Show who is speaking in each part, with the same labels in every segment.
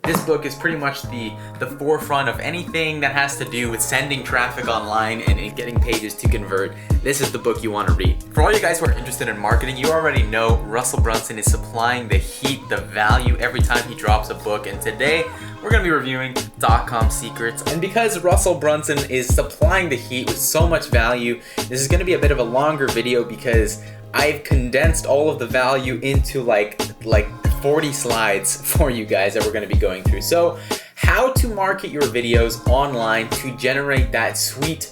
Speaker 1: This book is pretty much the forefront of anything that has to do with sending traffic online and getting pages to convert. This is the book you want to read. For all you guys who are interested in marketing, you already know Russell Brunson is supplying the heat, the value every time he drops a book. And today we're going to be reviewing Dotcom Secrets. And because Russell Brunson is supplying the heat with so much value, this is going to be a bit of a longer video because I've condensed all of the value into like 40 slides for you guys that we're going to be going through. So how to market your videos online to generate that sweet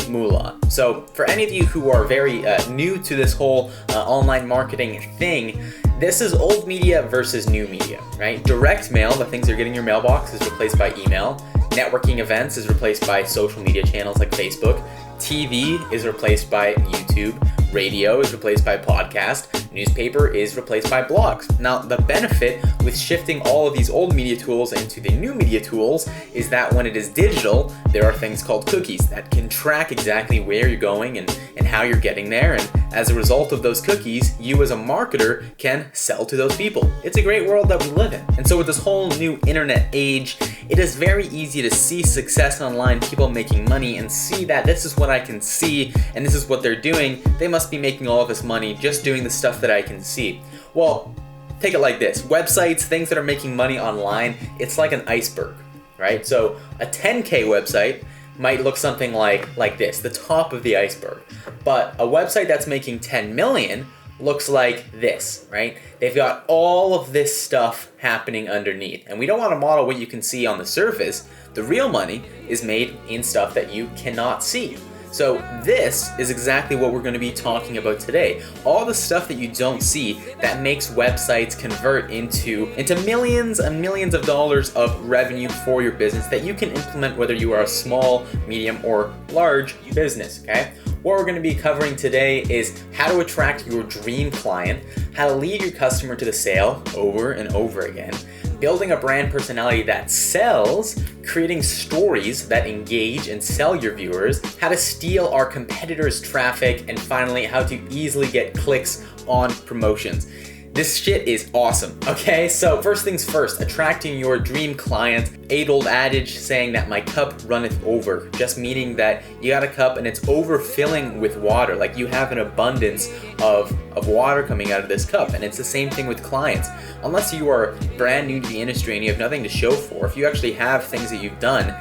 Speaker 1: moolah. So for any of you who are very new to this whole online marketing thing, this is old media versus new media, right? Direct mail, the things you're getting in your mailbox, is replaced by email. Networking events is replaced by social media channels like Facebook. TV is replaced by YouTube. Radio is replaced by podcast. Newspaper is replaced by blogs. Now, the benefit with shifting all of these old media tools into the new media tools is that when it is digital, there are things called cookies that can track exactly where you're going and how you're getting there. And as a result of those cookies, you as a marketer can sell to those people. It's a great world that we live in. And so with this whole new internet age, it is very easy to see success online, people making money, and see that this is what I can see and this is what they're doing. They must be making all of this money just doing the stuff that I can see. Well, take it like this. Websites, things that are making money online, it's like an iceberg, right? So a 10K website might look something like this, the top of the iceberg. But a website that's making 10 million looks like this, right? They've got all of this stuff happening underneath. And we don't want to model what you can see on the surface. The real money is made in stuff that you cannot see. So this is exactly what we're going to be talking about today. All the stuff that you don't see that makes websites convert into millions and millions of dollars of revenue for your business that you can implement whether you are a small, medium, or large business, okay? What we're going to be covering today is how to attract your dream client, how to lead your customer to the sale over and over again, building a brand personality that sells, creating stories that engage and sell your viewers, how to steal our competitors' traffic, and finally, how to easily get clicks on promotions. This shit is awesome, okay? So first things first, attracting your dream client. Age-old adage saying that my cup runneth over, just meaning that you got a cup and it's overfilling with water, like you have an abundance of water coming out of this cup. And it's the same thing with clients. Unless you are brand new to the industry and you have nothing to show for, if you actually have things that you've done,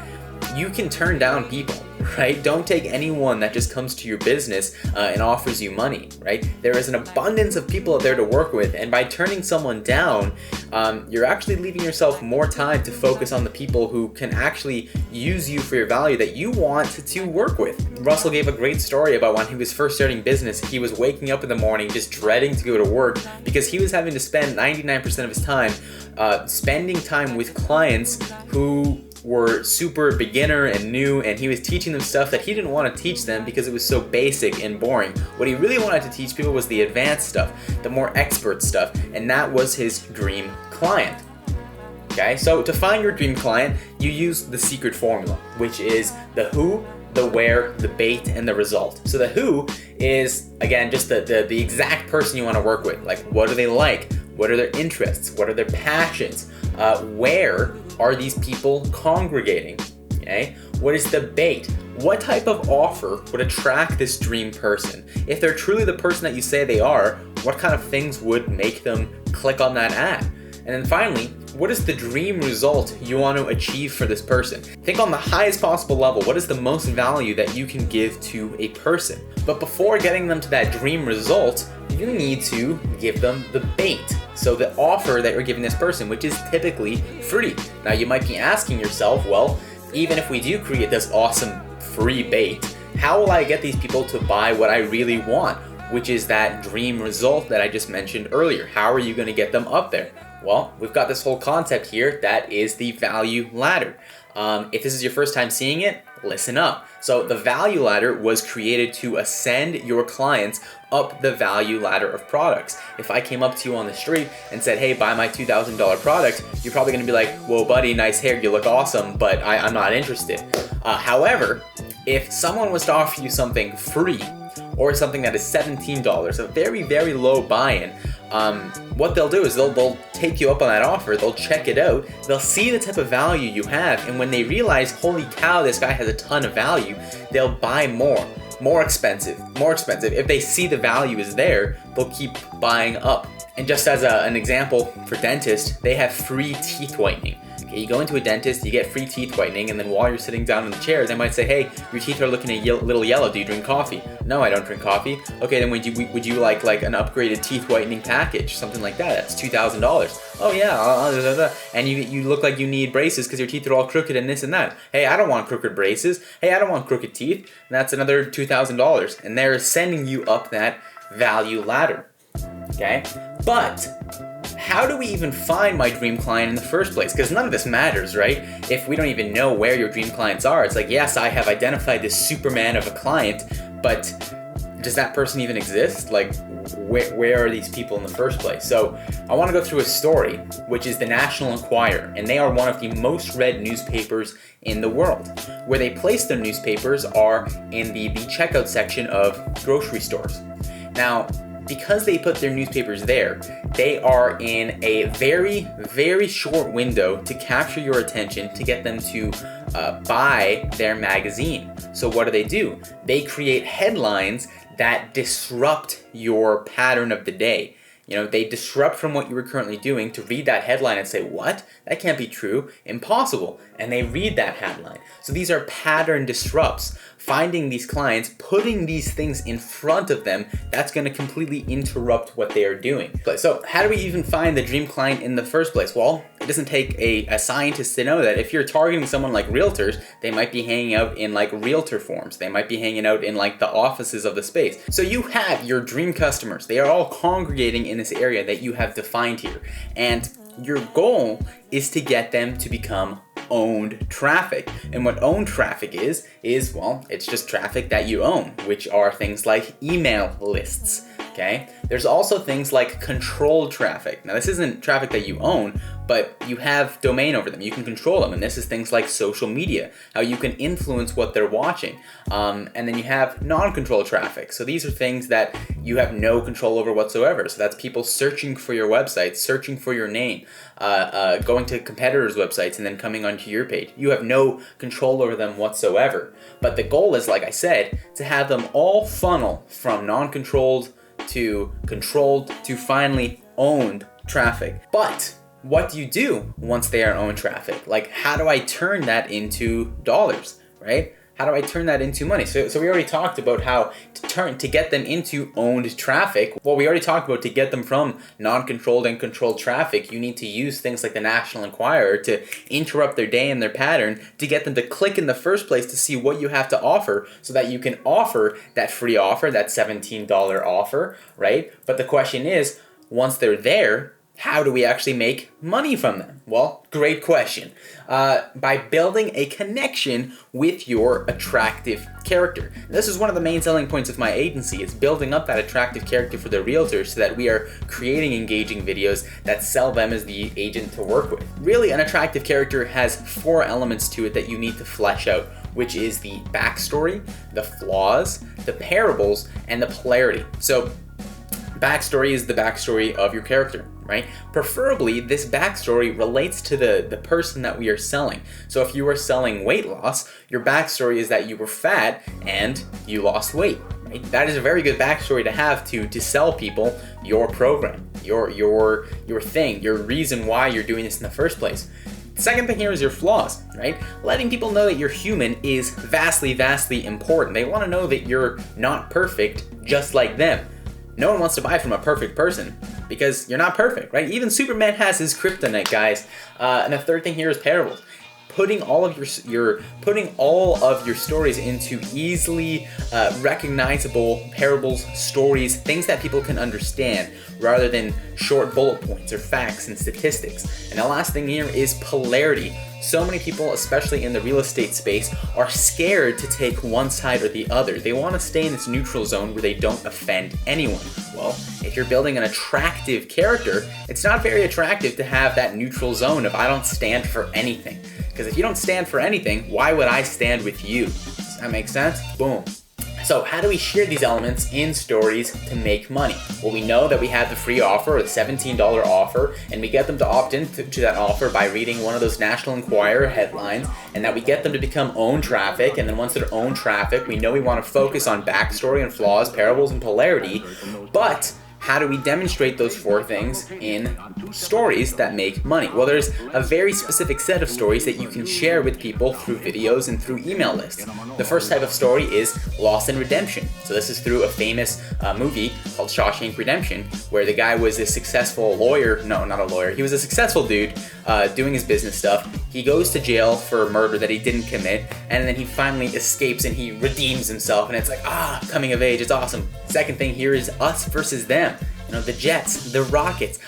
Speaker 1: you can turn down people, right? Don't take anyone that just comes to your business and offers you money, right? There is an abundance of people out there to work with, and by turning someone down, you're actually leaving yourself more time to focus on the people who can actually use you for your value that you want to work with. Russell gave a great story about when he was first starting business. He was waking up in the morning just dreading to go to work because he was having to spend 99% of his time spending time with clients who were super beginner and new, and he was teaching them stuff that he didn't want to teach them because it was so basic and boring. What he really wanted to teach people was the advanced stuff, the more expert stuff, and that was his dream client. Okay, so to find your dream client, you use the secret formula, which is the who, the where, the bait, and the result. So the who is, again, just the exact person you want to work with. Like, what do they like? What are their interests? What are their passions? Where are these people congregating? Okay? What is the bait? What type of offer would attract this dream person? If they're truly the person that you say they are, what kind of things would make them click on that ad? And then finally, what is the dream result you want to achieve for this person? Think on the highest possible level. What is the most value that you can give to a person? But before getting them to that dream result, you need to give them the bait. So the offer that you're giving this person, which is typically free. Now you might be asking yourself, well, even if we do create this awesome free bait, how will I get these people to buy what I really want, which is that dream result that I just mentioned earlier? How are you going to get them up there? Well, we've got this whole concept here that is the value ladder. If this is your first time seeing it, listen up. So the value ladder was created to ascend your clients up the value ladder of products. If I came up to you on the street and said, hey, buy my $2,000 product, you're probably gonna be like, whoa buddy, nice hair, you look awesome, but I'm not interested. However, if someone was to offer you something free, or something that is $17, a very, very low buy-in, what they'll do is they'll take you up on that offer, they'll check it out, they'll see the type of value you have, and when they realize, holy cow, this guy has a ton of value, they'll buy more expensive. If they see the value is there, they'll keep buying up. And just as an example for dentists, they have free teeth whitening. Okay, you go into a dentist, you get free teeth whitening, and then while you're sitting down in the chair, they might say, hey, your teeth are looking a little yellow, do you drink coffee? No, I don't drink coffee. Okay, then would you like an upgraded teeth whitening package, something like that? That's $2,000. Oh yeah, and you look like you need braces because your teeth are all crooked and this and that. Hey, I don't want crooked braces. Hey, I don't want crooked teeth. And that's another $2,000. And they're sending you up that value ladder. Okay, but how do we even find my dream client in the first place? Because none of this matters, right? If we don't even know where your dream clients are, it's like, yes, I have identified this Superman of a client, but does that person even exist? Like, where are these people in the first place? So I want to go through a story, which is the National Enquirer, and they are one of the most read newspapers in the world. Where they place their newspapers are in the checkout section of grocery stores. Now, because they put their newspapers there, they are in a very, very short window to capture your attention to get them to buy their magazine. So what do? They create headlines that disrupt your pattern of the day. You know, they disrupt from what you were currently doing to read that headline and say, what? That can't be true. Impossible. And they read that headline. So these are pattern disrupts. Finding these clients, putting these things in front of them, that's going to completely interrupt what they are doing. So how do we even find the dream client in the first place? Well, it doesn't take a scientist to know that. If you're targeting someone like realtors, they might be hanging out in like realtor forums. They might be hanging out in like the offices of the space. So you have your dream customers. They are all congregating in this area that you have defined here. And your goal is to get them to become owned traffic. And what owned traffic is, well, it's just traffic that you own, which are things like email lists, okay? There's also things like controlled traffic. Now, this isn't traffic that you own, but you have domain over them. You can control them, and this is things like social media, how you can influence what they're watching. And then you have non-controlled traffic. So these are things that you have no control over whatsoever. So that's people searching for your website, searching for your name, going to competitors' websites and then coming onto your page. You have no control over them whatsoever. But the goal is, like I said, to have them all funnel from non-controlled to controlled to finally owned traffic. But what do you do once they are owned traffic? Like, how do I turn that into dollars, right? How do I turn that into money? So we already talked about how to get them into owned traffic. Well, we already talked about to get them from non-controlled and controlled traffic, you need to use things like the National Enquirer to interrupt their day and their pattern to get them to click in the first place to see what you have to offer so that you can offer that free offer, that $17 offer, right? But the question is, once they're there, how do we actually make money from them? Well, great question. By building a connection with your attractive character. This is one of the main selling points of my agency, is building up that attractive character for the realtors so that we are creating engaging videos that sell them as the agent to work with. Really, an attractive character has 4 elements to it that you need to flesh out, which is the backstory, the flaws, the parables, and the polarity. So, backstory is the backstory of your character, right? Preferably, this backstory relates to the person that we are selling. So if you are selling weight loss, your backstory is that you were fat and you lost weight, right? That is a very good backstory to have to sell people your program, your thing, your reason why you're doing this in the first place. The second thing here is your flaws, right? Letting people know that you're human is vastly, vastly important. They want to know that you're not perfect just like them. No one wants to buy from a perfect person because you're not perfect, right? Even Superman has his kryptonite, guys. And the third thing here is parables. Putting all of your stories into easily recognizable parables, stories, things that people can understand, rather than short bullet points or facts and statistics. And the last thing here is polarity. So many people, especially in the real estate space, are scared to take one side or the other. They want to stay in this neutral zone where they don't offend anyone. Well, if you're building an attractive character, it's not very attractive to have that neutral zone of I don't stand for anything. Because if you don't stand for anything, why would I stand with you? Does that make sense? Boom. So how do we share these elements in stories to make money? Well, we know that we have the free offer, or the $17 offer, and we get them to opt in to that offer by reading one of those National Enquirer headlines, and that we get them to become own traffic. And then once they're own traffic, we know we want to focus on backstory and flaws, parables, and polarity. But how do we demonstrate those 4 things in stories that make money? Well, there's a very specific set of stories that you can share with people through videos and through email lists. The first type of story is loss and redemption. So this is through a famous movie called Shawshank Redemption, where the guy was a successful lawyer. No, not a lawyer. He was a successful dude doing his business stuff. He goes to jail for a murder that he didn't commit, and then he finally escapes and he redeems himself, and it's like, coming of age, it's awesome. Second thing here is us versus them. You know, the jets, the rockets.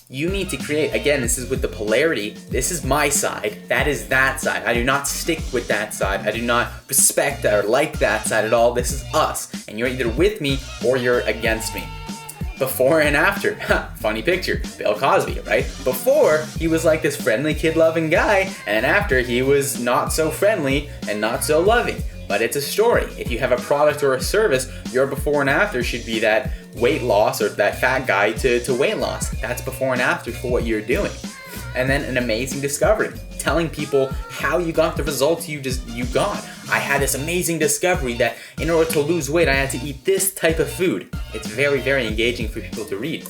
Speaker 1: You need to create, again, this is with the polarity. This is my side, that is that side. I do not stick with that side. I do not respect or like that side at all. This is us, and you're either with me or you're against me. Before and after. Funny picture. Bill Cosby, right? Before, he was like this friendly, kid-loving guy, and after, he was not so friendly and not so loving. But it's a story. If you have a product or a service, your before and after should be that weight loss, or that fat guy to weight loss. That's before and after for what you're doing. And then an amazing discovery. Telling people how you got the results you got. I had this amazing discovery that in order to lose weight, I had to eat this type of food. It's very, very engaging for people to read.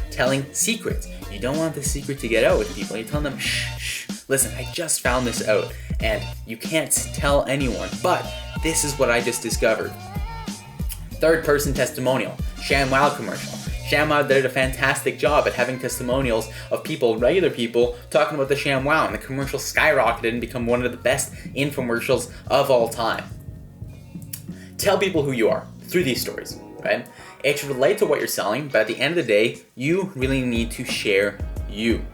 Speaker 1: Telling secrets. You don't want the secret to get out with people. You're telling them, shh, listen, I just found this out, and you can't tell anyone, but this is what I just discovered. Third person testimonial. ShamWow commercial. ShamWow did a fantastic job at having testimonials of people, regular people, talking about the ShamWow, and the commercial skyrocketed and become one of the best infomercials of all time. Tell people who you are through these stories, right? It should relate to what you're selling, but at the end of the day, you really need to share you.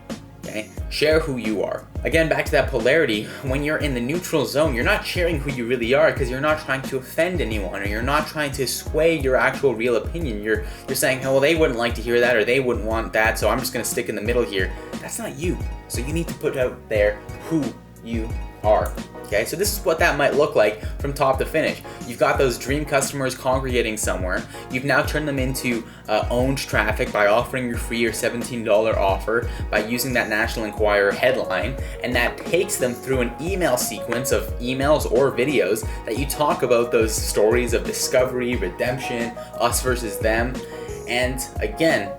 Speaker 1: Okay? Share who you are. Again, back to that polarity, when you're in the neutral zone, you're not sharing who you really are because you're not trying to offend anyone, or you're not trying to sway your actual real opinion. You're saying, oh, well, they wouldn't like to hear that, or they wouldn't want that, so I'm just going to stick in the middle here. That's not you. So you need to put out there who you are. Okay, so this is what that might look like from top to finish. You've got those dream customers congregating somewhere. You've now turned them into owned traffic by offering your free or $17 offer, by using that National Enquirer headline, and that takes them through an email sequence of emails or videos that you talk about those stories of discovery, redemption, us versus them. And again,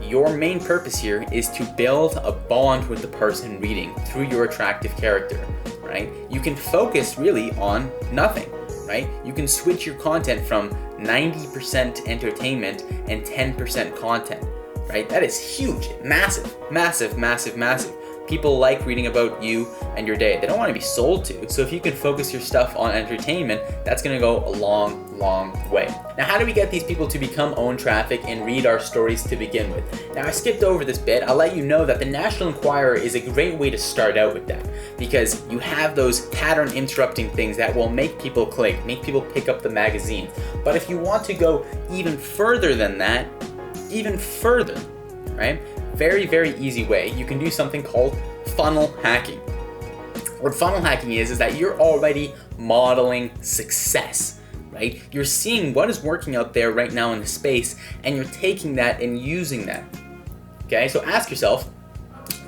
Speaker 1: your main purpose here is to build a bond with the person reading through your attractive character, right? You can focus really on nothing, right? You can switch your content from 90% entertainment and 10% content, right? That is huge, massive, massive, massive, massive. People like reading about you and your day. They don't want to be sold to. So if you can focus your stuff on entertainment, that's going to go a long, long way. Now, how do we get these people to become own traffic and read our stories to begin with? Now, I skipped over this bit. I'll let you know that the National Enquirer is a great way to start out with that, because you have those pattern interrupting things that will make people click, make people pick up the magazine. But if you want to go even further than that, even further, right? Very, very easy way. You can do something called funnel hacking. What funnel hacking is that you're already modeling success, right? You're seeing what is working out there right now in the space, and you're taking that and using that. Okay, so ask yourself,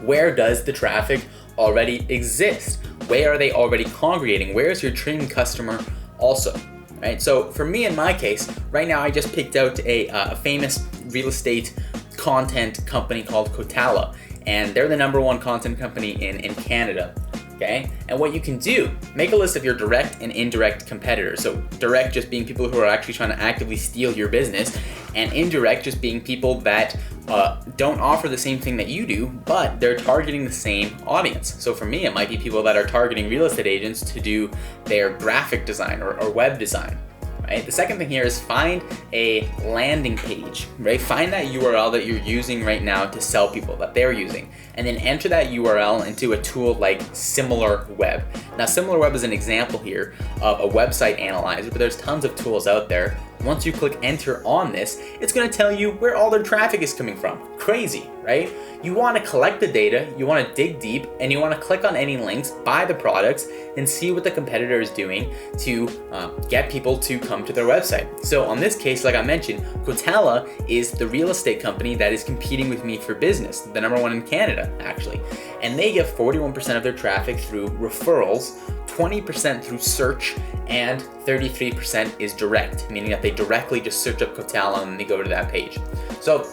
Speaker 1: where does the traffic already exist? Where are they already congregating? Where is your dream customer also? Right? So for me, in my case, right now I just picked out a famous real estate content company called Cotala, and they're the #1 content company in Canada. Okay, and what you can do, make a list of your direct and indirect competitors. So direct just being people who are actually trying to actively steal your business, and indirect just being people that don't offer the same thing that you do, but they're targeting the same audience. So for me, it might be people that are targeting real estate agents to do their graphic design or web design. Right? The second thing here is find a landing page, right? Find that URL that you're using right now to sell people, that they're using, and then enter that URL into a tool like SimilarWeb. Now, SimilarWeb is an example here of a website analyzer, but there's tons of tools out there. Once you click enter on this, it's going to tell you where all their traffic is coming from. Crazy, right? right? You want to collect the data, you want to dig deep, and you want to click on any links, buy the products, and see what the competitor is doing to get people to come to their website. So on this case, like I mentioned, Cotala is the real estate company that is competing with me for business, the number one in Canada, actually. And they get 41% of their traffic through referrals, 20% through search, and 33% is direct, meaning that they directly just search up Cotala and they go to that page. So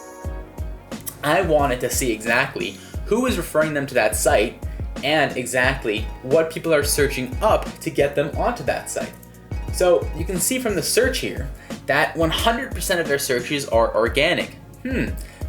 Speaker 1: I wanted to see exactly who is referring them to that site and exactly what people are searching up to get them onto that site. So you can see from the search here that 100% of their searches are organic.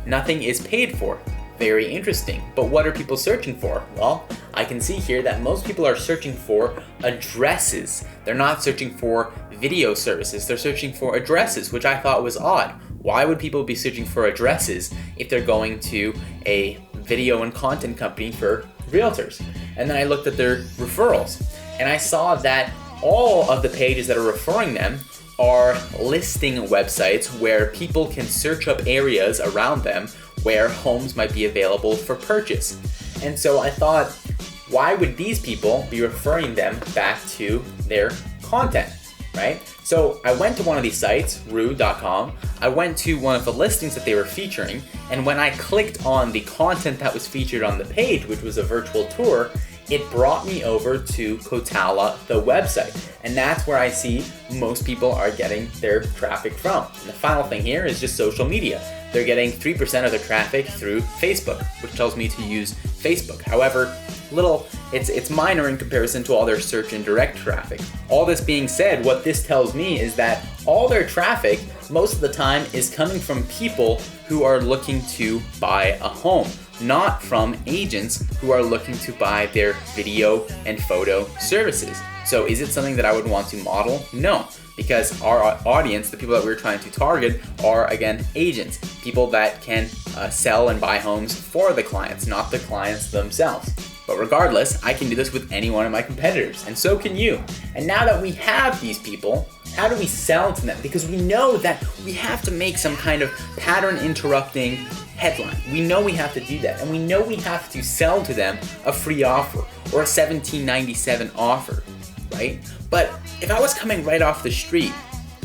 Speaker 1: Nothing is paid for. Very interesting. But what are people searching for? Well, I can see here that most people are searching for addresses. They're not searching for video services. They're searching for addresses, which I thought was odd. Why would people be searching for addresses if they're going to a video and content company for realtors? And then I looked at their referrals and I saw that all of the pages that are referring them are listing websites where people can search up areas around them where homes might be available for purchase. And so I thought, why would these people be referring them back to their content, right? So I went to one of these sites, Dotcom. I went to one of the listings that they were featuring, and when I clicked on the content that was featured on the page, which was a virtual tour, it brought me over to Cotala, the website. And that's where I see most people are getting their traffic from. And the final thing here is just social media. They're getting 3% of their traffic through Facebook, which tells me to use Facebook. However, it's minor in comparison to all their search and direct traffic. All this being said, what this tells me is that all their traffic, most of the time, is coming from people who are looking to buy a home, not from agents who are looking to buy their video and photo services. So is it something that I would want to model? No, because our audience, the people that we're trying to target, are again agents, people that can sell and buy homes for the clients, not the clients themselves. But regardless, I can do this with any one of my competitors, and so can you. And now that we have these people, how do we sell to them? Because we know that we have to make some kind of pattern interrupting headline. We know we have to do that, and we know we have to sell to them a free offer or a $17.97 offer, right? But if I was coming right off the street,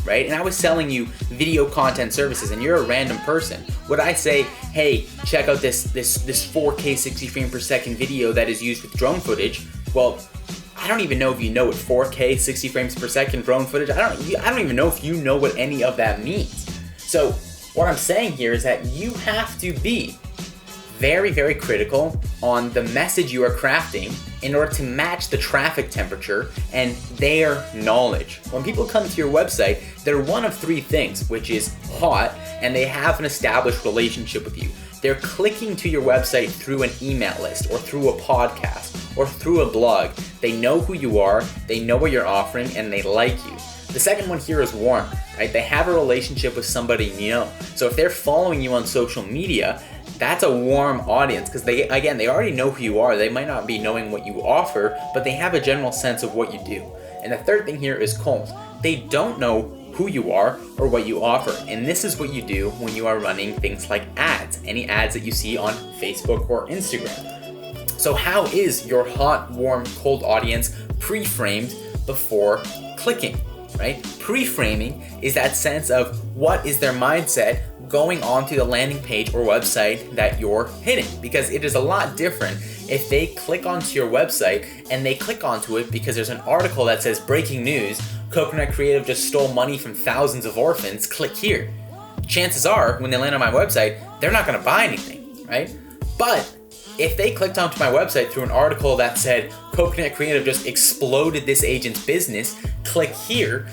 Speaker 1: right, and I was selling you video content services and you're a random person, would I say, hey, check out this 4K 60 frame per second video that is used with drone footage? Well, I don't even know if you know what 4K 60 frames per second drone footage, I don't even know if you know what any of that means. So what I'm saying here is that you have to be very, very critical on the message you are crafting in order to match the traffic temperature and their knowledge. When people come to your website, they're one of three things, which is hot and they have an established relationship with you. They're clicking to your website through an email list or through a podcast or through a blog. They know who you are, they know what you're offering, and they like you. The second one here is warm, right? They have a relationship with somebody you know. So if they're following you on social media, that's a warm audience because they already know who you are. They might not be knowing what you offer, but they have a general sense of what you do. And the third thing here is cold. They don't know who you are or what you offer. And this is what you do when you are running things like ads, any ads that you see on Facebook or Instagram. So how is your hot, warm, cold audience pre-framed before clicking, right? Pre-framing is that sense of what is their mindset going onto the landing page or website that you're hitting, because it is a lot different if they click onto your website and they click onto it because there's an article that says breaking news, Coconut Creative just stole money from thousands of orphans, click here. Chances are when they land on my website, they're not going to buy anything, right? But if they clicked onto my website through an article that said Coconut Creative just exploded this agent's business, click here,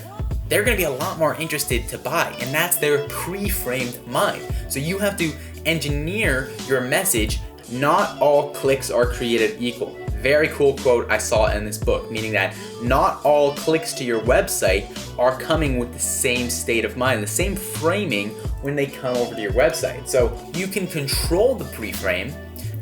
Speaker 1: they're going to be a lot more interested to buy, and that's their pre-framed mind. So you have to engineer your message. Not all clicks are created equal. Very cool quote I saw in this book, meaning that not all clicks to your website are coming with the same state of mind, the same framing when they come over to your website. So you can control the pre-frame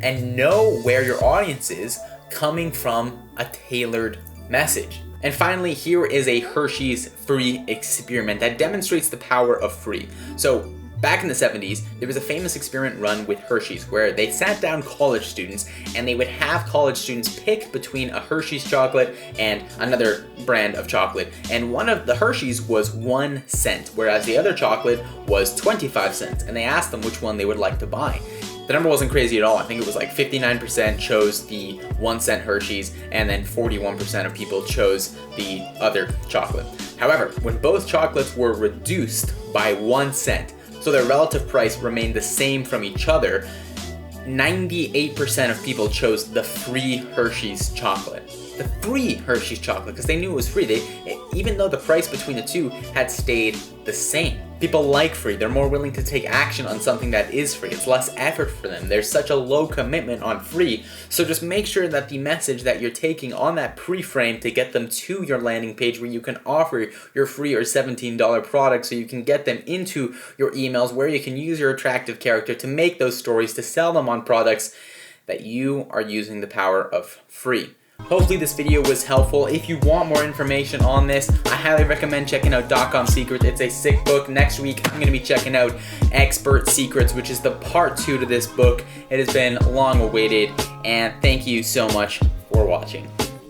Speaker 1: and know where your audience is coming from a tailored message. And finally, here is a Hershey's free experiment that demonstrates the power of free. So Back in the 70s, there was a famous experiment run with Hershey's where they sat down college students and they would have college students pick between a Hershey's chocolate and another brand of chocolate. And one of the Hershey's was 1 cent, whereas the other chocolate was 25 cents. And they asked them which one they would like to buy. The number wasn't crazy at all. I think it was like 59% chose the 1 cent Hershey's, and then 41% of people chose the other chocolate. However, when both chocolates were reduced by 1 cent, so their relative price remained the same from each other, 98% of people chose the free Hershey's chocolate. The free Hershey's chocolate, because they knew it was free. Even though the price between the two had stayed the same. People like free. They're more willing to take action on something that is free. It's less effort for them. There's such a low commitment on free. So just make sure that the message that you're taking on that pre-frame to get them to your landing page where you can offer your free or $17 product, so you can get them into your emails, where you can use your attractive character to make those stories, to sell them on products, that you are using the power of free. Hopefully this video was helpful. If you want more information on this, I highly recommend checking out Dotcom Secrets. It's a sick book. Next week, I'm going to be checking out Expert Secrets, which is the part 2 to this book. It has been long awaited, and thank you so much for watching.